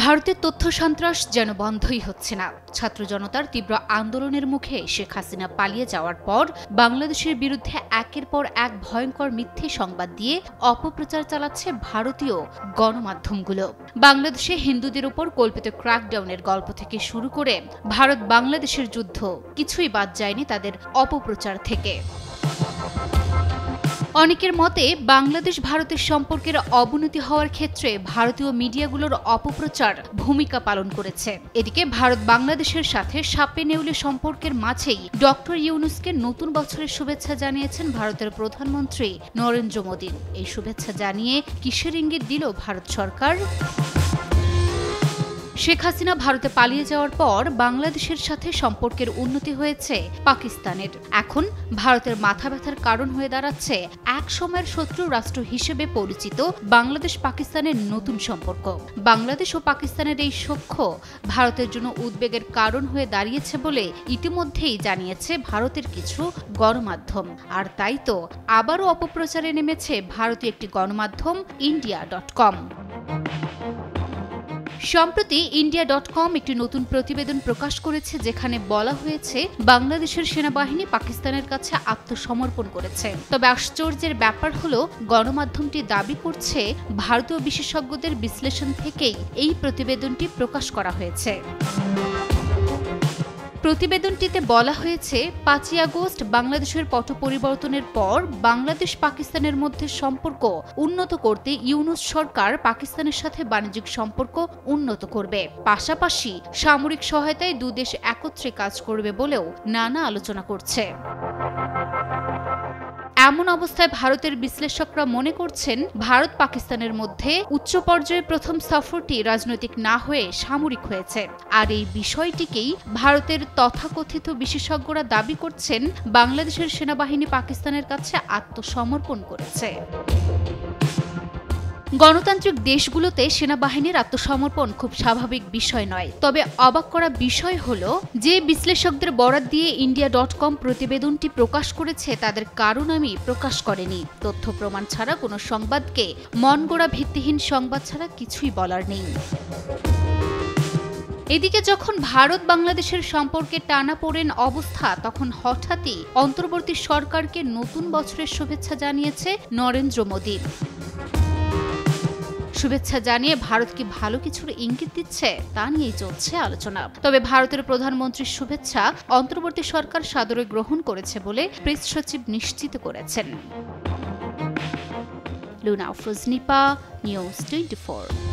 ভারতের তথ্য সন্ত্রাস যেন বন্ধই হচ্ছে না। ছাত্র জনতার তীব্র আন্দোলনের মুখে শেখ হাসিনা পালিয়ে যাওয়ার পর বাংলাদেশের বিরুদ্ধে একের পর এক ভয়ঙ্কর মিথ্যে সংবাদ দিয়ে অপপ্রচার চালাচ্ছে ভারতীয় গণমাধ্যমগুলো। বাংলাদেশে হিন্দুদের উপর কল্পিত ক্র্যাকডাউনের গল্প থেকে শুরু করে ভারত বাংলাদেশের যুদ্ধ কিছুই বাদ যায়নি তাদের অপপ্রচার থেকে। অনেকের মতে বাংলাদেশ ভারতের সম্পর্কের অবনতি হওয়ার ক্ষেত্রে ভারতীয় মিডিয়াগুলোর অপপ্রচার ভূমিকা পালন করেছে। এদিকে ভারত বাংলাদেশের সাথে সাপে নেউলে সম্পর্কের মাঝেই ডক্টর ইউনূসকে নতুন বছরের শুভেচ্ছা জানিয়েছেন ভারতের প্রধানমন্ত্রী নরেন্দ্র মোদী। এই শুভেচ্ছা জানিয়ে কিসের ইঙ্গিত দিল ভারত সরকার? শেখ হাসিনা ভারতে পালিয়ে যাওয়ার পর বাংলাদেশের সাথে সম্পর্কের উন্নতি হয়েছে পাকিস্তানের। এখন ভারতের মাথা ব্যথার কারণ হয়ে দাঁড়াচ্ছে এক সময়ের শত্রু রাষ্ট্র হিসেবে পরিচিত বাংলাদেশ পাকিস্তানের নতুন সম্পর্ক। বাংলাদেশ ও পাকিস্তানের এই সখ্য ভারতের জন্য উদ্বেগের কারণ হয়ে দাঁড়িয়েছে বলে ইতিমধ্যেই জানিয়েছে ভারতের কিছু গণমাধ্যম। আর তাই তো আবারও অপপ্রচারে নেমেছে ভারতীয় একটি গণমাধ্যম India.com। সম্প্রতি India.com একটি নতুন প্রতিবেদন প্রকাশ করেছে, যেখানে বলা হয়েছে বাংলাদেশের সেনাবাহিনী পাকিস্তানের কাছে আত্মসমর্পণ করেছে। তবে আশ্চর্যের ব্যাপার হলো, গণমাধ্যমটি দাবি করছে ভারতীয় বিশেষজ্ঞদের বিশ্লেষণ থেকেই এই প্রতিবেদনটি প্রকাশ করা হয়েছে। প্রতিবেদনটিতে বলা হয়েছে ৫ই আগস্ট বাংলাদেশের পট পরিবর্তনের পর বাংলাদেশ পাকিস্তানের মধ্যে সম্পর্ক উন্নত করতে ইউনূস সরকার পাকিস্তানের সাথে বাণিজ্যিক সম্পর্ক উন্নত করবে, পাশাপাশি সামরিক সহায়তায় দুদেশ একত্রে কাজ করবে বলেও নানা আলোচনা করছে। এমন অবস্থায় ভারতের বিশ্লেষকরা মনে করছেন ভারত পাকিস্তানের মধ্যে উচ্চ পর্যায়ে প্রথম সফরটি রাজনৈতিক না হয়ে সামরিক হয়েছে। আর এই বিষয়টিকেই ভারতের তথাকথিত বিশেষজ্ঞরা দাবি করছেন বাংলাদেশের সেনাবাহিনী পাকিস্তানের কাছে আত্মসমর্পণ করেছে। গণতান্ত্রিক দেশগুলোতে সেনাবাহিনীর আত্মসমর্পণ খুব স্বাভাবিক বিষয় নয়। তবে অবাক করা বিষয় হলো, যে বিশ্লেষকদের বরাত দিয়ে India.com প্রতিবেদনটি প্রকাশ করেছে তাদের কারো নামই প্রকাশ করেনি। তথ্য প্রমাণ ছাড়া কোনো সংবাদকে মনগড়া ভিত্তিহীন সংবাদ ছাড়া কিছুই বলার নেই। এদিকে যখন ভারত বাংলাদেশের সম্পর্কে টানাপোড়েন অবস্থা, তখন হঠাৎই অন্তর্বর্তী সরকারকে নতুন বছরের শুভেচ্ছা জানিয়েছে নরেন্দ্র মোদী। শুভেচ্ছা জানিয়ে ভারত কি ভালো কিছুর ইঙ্গিত দিচ্ছে, তা নিয়েই চলছে আলোচনা। তবে ভারতের প্রধানমন্ত্রীর শুভেচ্ছা অন্তর্বর্তী সরকার সাদরে গ্রহণ করেছে বলে প্রেস সচিব নিশ্চিত করেছেন। লুনা আফরোজ নিপা, নিউজ 24।